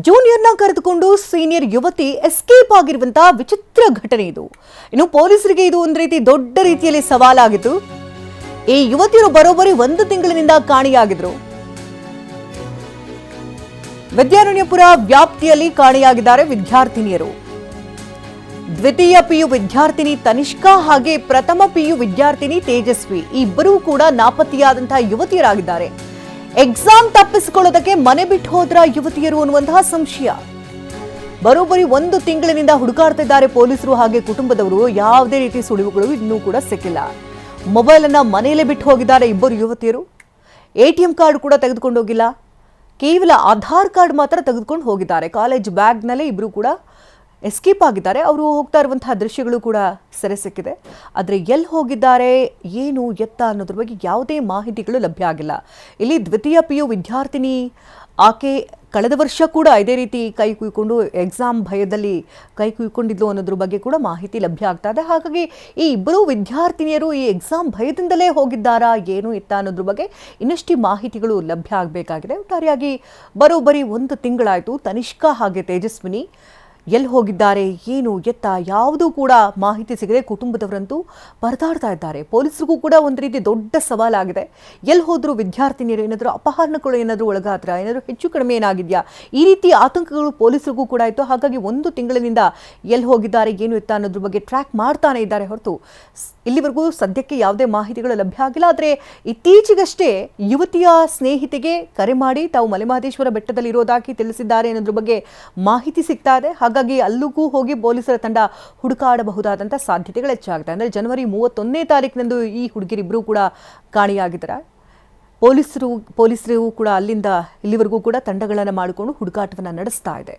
ಜೂನಿಯರ್ನ ಕರೆದುಕೊಂಡು ಸೀನಿಯರ್ ಯುವತಿ ಎಸ್ಕೇಪ್ ಆಗಿರುವಂತಹ ವಿಚಿತ್ರ ಘಟನೆ ಇದು. ಇನ್ನು ಪೊಲೀಸರಿಗೆ ಇದು ಒಂದು ರೀತಿ ದೊಡ್ಡ ರೀತಿಯಲ್ಲಿ ಸವಾಲಾಗಿತ್ತು. ಈ ಯುವತಿಯರು ಬರೋಬ್ಬರಿ 1 ತಿಂಗಳಿನಿಂದ ಕಾಣೆಯಾಗಿದ್ರು. ವಿದ್ಯಾರಣ್ಯಪುರ ವ್ಯಾಪ್ತಿಯಲ್ಲಿ ಕಾಣೆಯಾಗಿದ್ದಾರೆ ವಿದ್ಯಾರ್ಥಿನಿಯರು. ದ್ವಿತೀಯ ಪಿಯು ವಿದ್ಯಾರ್ಥಿನಿ ತನಿಷ್ಕಾ ಹಾಗೆ ಪ್ರಥಮ ಪಿಯು ವಿದ್ಯಾರ್ಥಿನಿ ತೇಜಸ್ವಿ ಇಬ್ಬರೂ ಕೂಡ ನಾಪತ್ತೆಯಾದಂತಹ ಯುವತಿಯರಾಗಿದ್ದಾರೆ. ಎಕ್ಸಾಮ್ ತಪ್ಪಿಸಿಕೊಳ್ಳೋದಕ್ಕೆ ಮನೆ ಬಿಟ್ಟು ಹೋದ್ರ ಯುವತಿಯರು ಅನ್ನುವಂತಹ ಸಂಶಯ. ಬರೋಬ್ಬರಿ 1 ತಿಂಗಳಿನಿಂದ ಹುಡುಕಾಡ್ತಿದ್ದಾರೆ ಪೊಲೀಸರು ಹಾಗೆ ಕುಟುಂಬದವರು. ಯಾವುದೇ ರೀತಿ ಸುಳಿವುಗಳು ಇನ್ನೂ ಕೂಡ ಸಿಕ್ಕಿಲ್ಲ. ಮೊಬೈಲ್ ಅನ್ನ ಮನೆಯಲ್ಲೇ ಬಿಟ್ಟು ಹೋಗಿದ್ದಾರೆ ಇಬ್ಬರು ಯುವತಿಯರು. ATM ಕಾರ್ಡ್ ಕೂಡ ತೆಗೆದುಕೊಂಡು ಹೋಗಿಲ್ಲ, ಕೇವಲ ಆಧಾರ್ ಕಾರ್ಡ್ ಮಾತ್ರ ತೆಗೆದುಕೊಂಡು ಹೋಗಿದ್ದಾರೆ. ಕಾಲೇಜ್ ಬ್ಯಾಗ್ನಲ್ಲೇ ಇಬ್ಬರು ಕೂಡ ಎಸ್ಕೇಪ್ ಆಗಿದ್ದಾರೆ. ಅವರು ಹೋಗ್ತಾ ಇರುವಂತಹ ದೃಶ್ಯಗಳು ಕೂಡ ಸೆರೆ ಸಿಕ್ಕಿದೆ. ಆದರೆ ಎಲ್ಲಿ ಹೋಗಿದ್ದಾರೆ, ಏನು ಎತ್ತ ಅನ್ನೋದ್ರ ಬಗ್ಗೆ ಯಾವುದೇ ಮಾಹಿತಿಗಳು ಲಭ್ಯ ಆಗಿಲ್ಲ. ಇಲ್ಲಿ ದ್ವಿತೀಯ ಪಿಯು ವಿದ್ಯಾರ್ಥಿನಿ ಆಕೆ ಕಳೆದ ವರ್ಷ ಕೂಡ ಇದೇ ರೀತಿ ಕೈ ಕುಯ್ಕೊಂಡು ಎಕ್ಸಾಮ್ ಭಯದಲ್ಲಿ ಕೈ ಕುಯ್ಕೊಂಡಿದ್ಲು ಅನ್ನೋದ್ರ ಬಗ್ಗೆ ಕೂಡ ಮಾಹಿತಿ ಲಭ್ಯ ಆಗ್ತಾ ಇದೆ. ಹಾಗಾಗಿ ಈ ಇಬ್ಬರು ವಿದ್ಯಾರ್ಥಿನಿಯರು ಈ ಎಕ್ಸಾಮ್ ಭಯದಿಂದಲೇ ಹೋಗಿದ್ದಾರಾ, ಏನು ಇತ್ತ ಅನ್ನೋದ್ರ ಬಗ್ಗೆ ಇನ್ನಷ್ಟು ಮಾಹಿತಿಗಳು ಲಭ್ಯ ಆಗಬೇಕಾಗಿದೆ. ಒಟ್ಟಾರೆಯಾಗಿ ಬರೋಬ್ಬರಿ 1 ತಿಂಗಳಾಯಿತು. ತನಿಷ್ಕಾ ಹಾಗೆ ತೇಜಸ್ವಿನಿ ಎಲ್ಲಿ ಹೋಗಿದ್ದಾರೆ, ಏನು ಎತ್ತ ಯಾವುದೂ ಕೂಡ ಮಾಹಿತಿ ಸಿಗದೆ ಕುಟುಂಬದವರಂತೂ ಪರದಾಡ್ತಾ ಇದ್ದಾರೆ. ಪೊಲೀಸರಿಗೂ ಕೂಡ ಒಂದು ರೀತಿ ದೊಡ್ಡ ಸವಾಲಾಗಿದೆ. ಎಲ್ಲಿ ಹೋದ್ರು ವಿದ್ಯಾರ್ಥಿನಿಯರು, ಏನಾದರೂ ಅಪಹರಣಗಳು ಏನಾದರೂ ಒಳಗಾದ್ರ, ಏನಾದರೂ ಹೆಚ್ಚು ಕಡಿಮೆ ಏನಾಗಿದೆಯಾ, ಈ ರೀತಿ ಆತಂಕಗಳು ಪೊಲೀಸರಿಗೂ ಕೂಡ ಆಯಿತು. ಹಾಗಾಗಿ 1 ತಿಂಗಳಿನಿಂದ ಎಲ್ಲಿ ಹೋಗಿದ್ದಾರೆ, ಏನು ಎತ್ತ ಅನ್ನೋದ್ರ ಬಗ್ಗೆ ಟ್ರ್ಯಾಕ್ ಮಾಡ್ತಾನೆ ಇದ್ದಾರೆ ಹೊರತು ಇಲ್ಲಿವರೆಗೂ ಸದ್ಯಕ್ಕೆ ಯಾವುದೇ ಮಾಹಿತಿಗಳು ಲಭ್ಯ ಆಗಿಲ್ಲ. ಆದರೆ ಇತ್ತೀಚೆಗಷ್ಟೇ ಯುವತಿಯ ಸ್ನೇಹಿತೆಗೆ ಕರೆ ಮಾಡಿ ತಾವು ಮಲೆಮಹದೇಶ್ವರ ಬೆಟ್ಟದಲ್ಲಿ ಇರೋದಾಗಿ ತಿಳಿಸಿದ್ದಾರೆ ಅನ್ನೋದ್ರ ಬಗ್ಗೆ ಮಾಹಿತಿ ಸಿಗ್ತಾ ಇದೆ. ಹಾಗಾಗಿ ಅಲ್ಲಿಗೂ ಹೋಗಿ ಪೊಲೀಸರ ತಂಡ ಹುಡುಕಾಡಬಹುದಾದಂಥ ಸಾಧ್ಯತೆಗಳು ಹೆಚ್ಚಾಗುತ್ತೆ. ಅಂದರೆ ಜನವರಿ 31ನೇ ತಾರೀಕಿನಂದು ಈ ಹುಡುಗಿರಿಬ್ಬರು ಕೂಡ ಕಾಣೆಯಾಗಿದ್ದಾರೆ. ಪೊಲೀಸರು ಕೂಡ ಅಲ್ಲಿಂದ ಇಲ್ಲಿವರೆಗೂ ಕೂಡ ತಂಡಗಳನ್ನು ಮಾಡಿಕೊಂಡು ಹುಡುಕಾಟವನ್ನು ನಡೆಸ್ತಾ ಇದೆ.